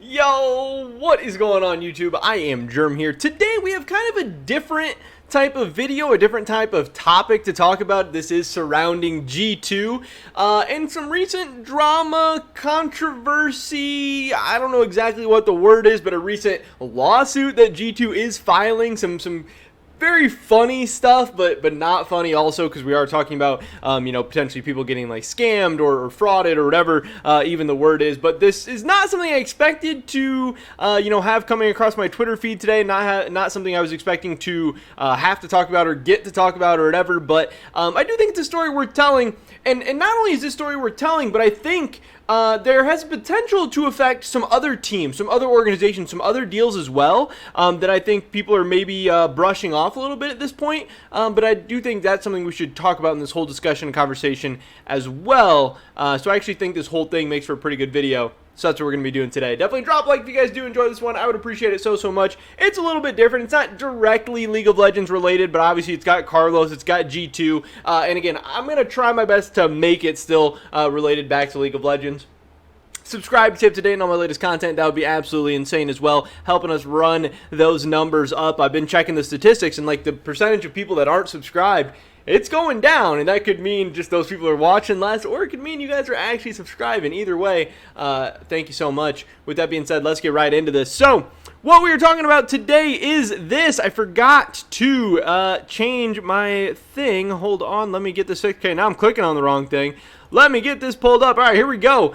Yo, what is going on YouTube? I am Germ here. Today we have kind of a different type of video, a different type of topic to talk about. This is surrounding G2 and some recent drama, controversy. I don't know exactly what the word is, but a recent lawsuit that G2 is filing. Some very funny stuff, but not funny also, because we are talking about potentially people getting like scammed or frauded or whatever even the word is. But this is not something I expected to have coming across my Twitter feed today. Not something I was expecting to have to talk about or get to talk about or whatever. But I do think it's a story worth telling, and not only is this story worth telling, but I think there has potential to affect some other teams, some other organizations, some other deals as well that I think people are maybe brushing off a little bit at this point. But I do think that's something we should talk about in this whole discussion and conversation as well. So I actually think this whole thing makes for a pretty good video. So that's what we're going to be doing today. Definitely drop a like if you guys do enjoy this one. I would appreciate it so much. It's a little bit different. It's not directly League of Legends related, but obviously it's got Carlos, it's got G2. And again, I'm going to try my best to make it still related back to League of Legends. Subscribe to stay up to date on all my latest content. That would be absolutely insane as well, helping us run those numbers up. I've been checking the statistics, and like the percentage of people that aren't subscribed, it's going down, and that could mean just those people are watching less, or it could mean you guys are actually subscribing. Either way, thank you so much. With that being said, let's get right into this. So what we are talking about today is this. I forgot to change my thing. Hold on, let me get this fixed. Okay, now I'm clicking on the wrong thing. Let me get this pulled up. All right, here we go.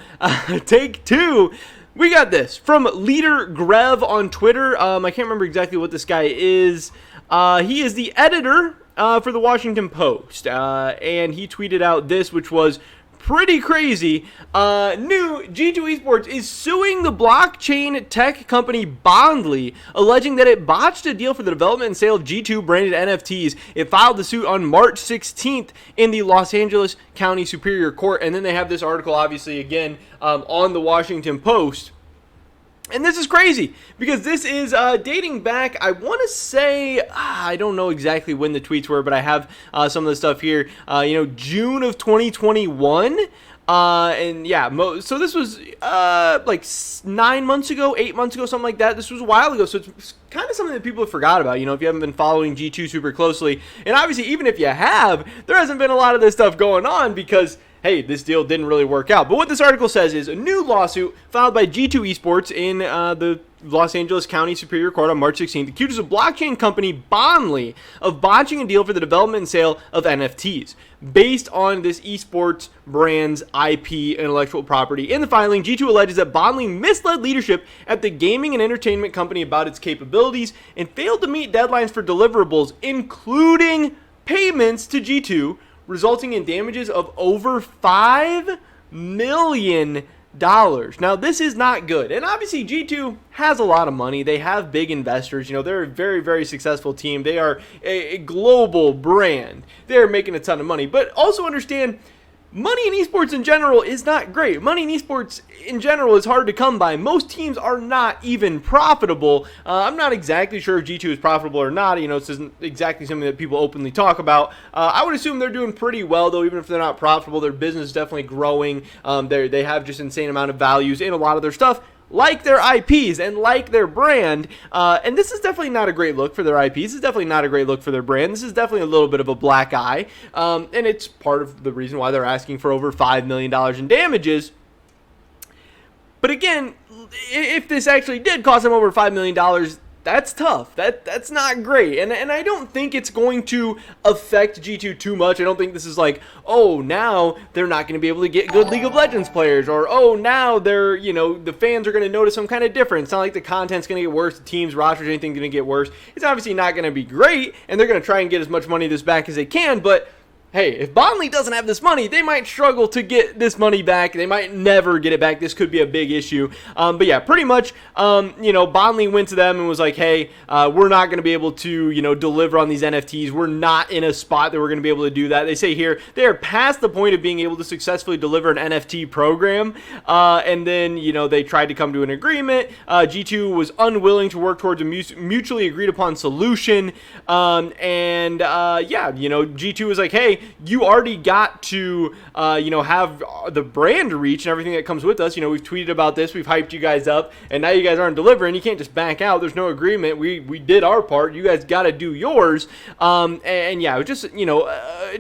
Take two. We got this from Leader Grev on Twitter. I can't remember exactly what this guy is. He is the editor for the Washington Post, and he tweeted out this, which was pretty crazy. New G2 Esports is suing the blockchain tech company Bondly, alleging that it botched a deal for the development and sale of G2 branded NFTs. It filed the suit on March 16th in the Los Angeles County Superior Court. And then they have this article, obviously, again, on the Washington Post. And this is crazy because this is dating back, I want to say, I don't know exactly when the tweets were, but I have some of the stuff here, June of 2021. And yeah, so this was like 9 months ago, 8 months ago, something like that. This was a while ago, so it's kind of something that people have forgot about, if you haven't been following G2 super closely. And obviously, even if you have, there hasn't been a lot of this stuff going on because, hey, this deal didn't really work out. But what this article says is a new lawsuit filed by G2 Esports in the Los Angeles County Superior Court on March 16th accuses a blockchain company, Bondly, of botching a deal for the development and sale of NFTs based on this esports brand's IP intellectual property. In the filing, G2 alleges that Bondly misled leadership at the gaming and entertainment company about its capabilities and failed to meet deadlines for deliverables, including payments to G2, resulting in damages of over $5 million. Now, this is not good. And obviously, G2 has a lot of money. They have big investors. They're a very, very successful team. They are a global brand. They're making a ton of money. But also understand, money in esports in general is not great. Money in esports in general is hard to come by. Most teams are not even profitable. I'm not exactly sure if G2 is profitable or not. This isn't exactly something that people openly talk about. I would assume they're doing pretty well, though, even if they're not profitable. Their business is definitely growing. They have just insane amount of values in a lot of their stuff, like their IPs and like their brand. And this is definitely not a great look for their IPs. This is definitely not a great look for their brand. This is definitely a little bit of a black eye. And it's part of the reason why they're asking for over $5 million in damages. But again, if this actually did cost them over $5 million, that's tough. That's not great. And I don't think it's going to affect G2 too much. I don't think this is like, oh, now they're not going to be able to get good League of Legends players, or oh, now they're, the fans are going to notice some kind of difference. It's not like the content's going to get worse, the team's rosters, anything's going to get worse. It's obviously not going to be great, and they're going to try and get as much money this back as they can, but hey, if Bondly doesn't have this money, they might struggle to get this money back. They might never get it back. This could be a big issue. But yeah, pretty much, Bondly went to them and was like, hey, we're not going to be able to, deliver on these NFTs. We're not in a spot that we're going to be able to do that. They say here, they are past the point of being able to successfully deliver an NFT program. And then, they tried to come to an agreement. G2 was unwilling to work towards a mutually agreed upon solution. G2 was like, hey, you already got to, have the brand reach and everything that comes with us. We've tweeted about this, we've hyped you guys up, and now you guys aren't delivering. You can't just back out. There's no agreement. We did our part. You guys got to do yours. And yeah, it was just,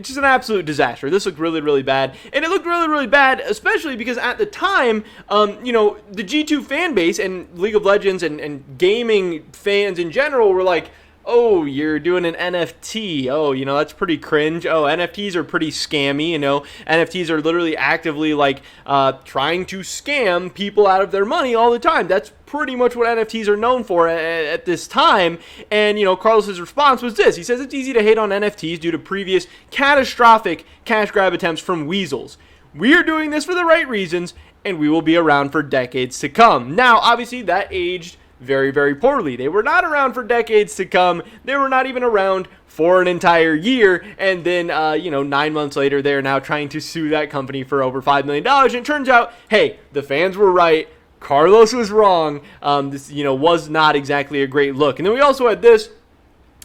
just an absolute disaster. This looked really, really bad. And it looked really, really bad, especially because at the time, the G2 fan base and League of Legends and gaming fans in general were like, oh, you're doing an NFT. Oh, that's pretty cringe. Oh, NFTs are pretty scammy. NFTs are literally actively trying to scam people out of their money all the time. That's pretty much what NFTs are known for at this time. And, Carlos's response was this. He says it's easy to hate on NFTs due to previous catastrophic cash grab attempts from weasels. We are doing this for the right reasons, and we will be around for decades to come. Now, obviously, that aged very, very poorly. They were not around for decades to come. They were not even around for an entire year. And then, 9 months later, they're now trying to sue that company for over $5 million. And it turns out, hey, the fans were right. Carlos was wrong. This, was not exactly a great look. And then we also had this.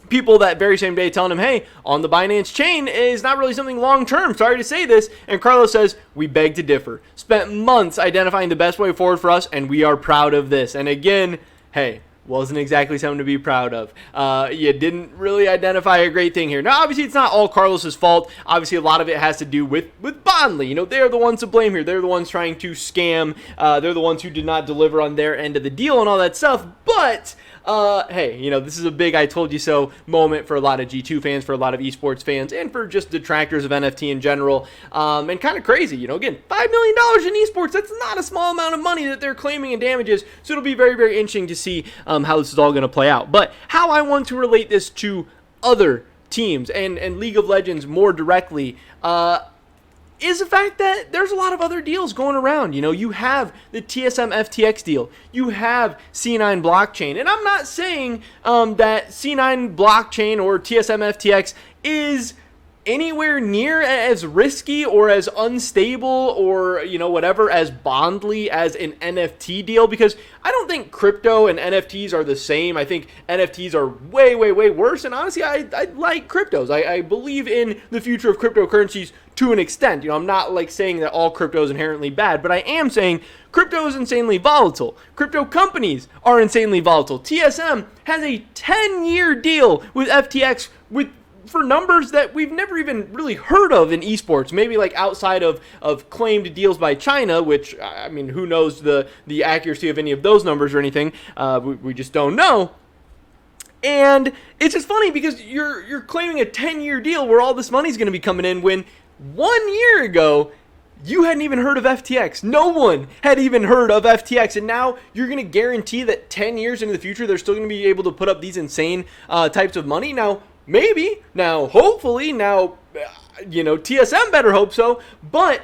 People that very same day telling him, hey, on the Binance chain is not really something long-term. Sorry to say this. And Carlos says, we beg to differ. Spent months identifying the best way forward for us, and we are proud of this. And again, hey, wasn't exactly something to be proud of. You didn't really identify a great thing here. Now, obviously, it's not all Carlos's fault. Obviously, a lot of it has to do with Bondly. They're the ones to blame here. They're the ones trying to scam. They're the ones who did not deliver on their end of the deal and all that stuff. But hey, this is a big I told you so moment for a lot of G2 fans, for a lot of esports fans, and for just detractors of NFT in general. And kind of crazy, again, $5 million in esports, that's not a small amount of money that they're claiming in damages. So it'll be very, very interesting to see how this is all going to play out. But how I want to relate this to other teams and League of Legends more directly, is the fact that there's a lot of other deals going around. You have the TSM FTX deal. You have C9 blockchain. And I'm not saying that C9 blockchain or TSM FTX is anywhere near as risky or as unstable or, whatever, as Bondly as an NFT deal, because I don't think crypto and NFTs are the same. I think NFTs are way, way, way worse. And honestly, I like cryptos. I believe in the future of cryptocurrencies to an extent. I'm not saying that all crypto is inherently bad, but I am saying crypto is insanely volatile. Crypto companies are insanely volatile. TSM has a 10-year deal with FTX for numbers that we've never even really heard of in esports, maybe outside of claimed deals by China, which, I mean, who knows the accuracy of any of those numbers or anything. We just don't know. And it's just funny because you're claiming a 10-year deal where all this money's going to be coming in when 1 year ago, you hadn't even heard of FTX. No one had even heard of FTX. And now you're going to guarantee that 10 years into the future, they're still going to be able to put up these insane types of money. Now, maybe. Now, hopefully. Now, TSM better hope so. But,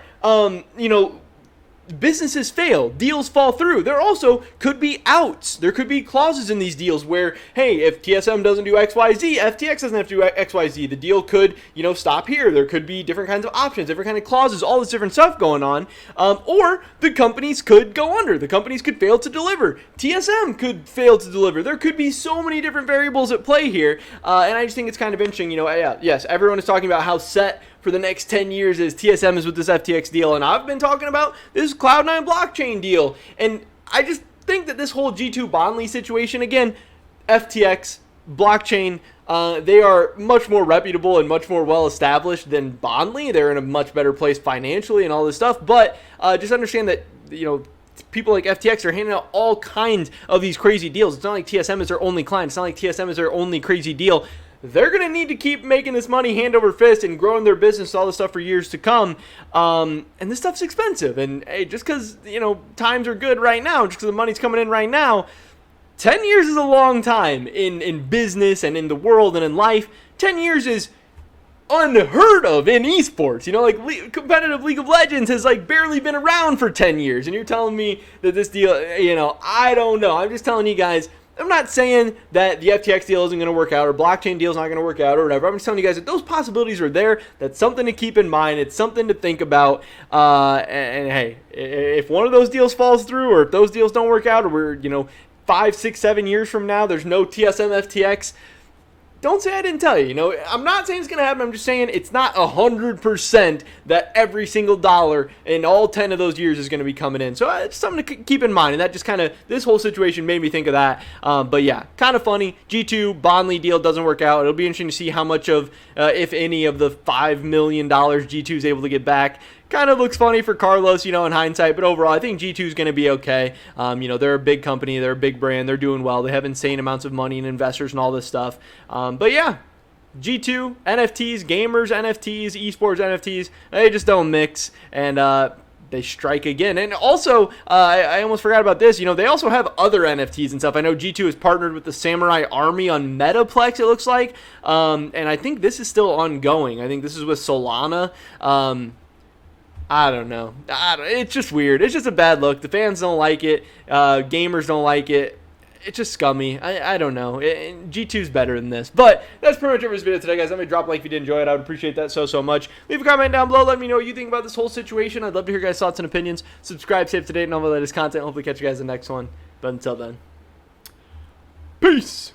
businesses fail, deals fall through. There also could be outs. There could be clauses in these deals where, hey, if TSM doesn't do XYZ, FTX doesn't have to do XYZ. The deal could, stop here. There could be different kinds of options, different kind of clauses, all this different stuff going on. Or the companies could go under. The companies could fail to deliver. TSM could fail to deliver. There could be so many different variables at play here. And I just think it's kind of interesting. Yes, everyone is talking about how set for the next 10 years as TSM is with this FTX deal. And I've been talking about this Cloud9 blockchain deal. And I just think that this whole G2 Bondly situation, again, FTX, blockchain, they are much more reputable and much more well-established than Bondly. They're in a much better place financially and all this stuff. But just understand that, people like FTX are handing out all kinds of these crazy deals. It's not like TSM is their only client. It's not like TSM is their only crazy deal. They're going to need to keep making this money hand over fist and growing their business, all this stuff for years to come. And this stuff's expensive. And hey, just because, times are good right now, just because the money's coming in right now, 10 years is a long time in business and in the world and in life. 10 years is unheard of in esports. Competitive League of Legends has barely been around for 10 years. And you're telling me that this deal, I don't know. I'm just telling you guys, I'm not saying that the FTX deal isn't going to work out or blockchain deal is not going to work out or whatever. I'm just telling you guys that those possibilities are there. That's something to keep in mind. It's something to think about. And hey, if one of those deals falls through or if those deals don't work out or we're, 5, 6, 7 years from now, there's no TSM FTX, don't say I didn't tell you. You know, I'm not saying it's going to happen. I'm just saying it's not 100% that every single dollar in all 10 of those years is going to be coming in. So it's something to keep in mind. And that just kind of, this whole situation made me think of that. But yeah, kind of funny. G2 Bondly deal doesn't work out. It'll be interesting to see how much of, if any, of the $5 million G2 is able to get back. Kind of looks funny for Carlos, you know, in hindsight, but overall, I think G2 is going to be okay. You know, they're a big company, they're a big brand, they're doing well, they have insane amounts of money and investors and all this stuff. But yeah, G2, NFTs, gamers, NFTs, esports, NFTs, they just don't mix, and they strike again. And also, I almost forgot about this, you know, they also have other NFTs and stuff. I know G2 is partnered with the Samurai Army on Metaplex, it looks like, and I think this is still ongoing. I think this is with Solana. I don't know. It's just weird. It's just a bad look. The fans don't like it. Gamers don't like it. It's just scummy. I don't know. G2's better than this. But that's pretty much it for this video today, guys. Let me drop a like if you did enjoy it. I would appreciate that so much. Leave a comment down below. Let me know what you think about this whole situation. I'd love to hear your guys' thoughts and opinions. Subscribe, stay up to date, and all the latest content. Hopefully catch you guys in the next one. But until then, peace.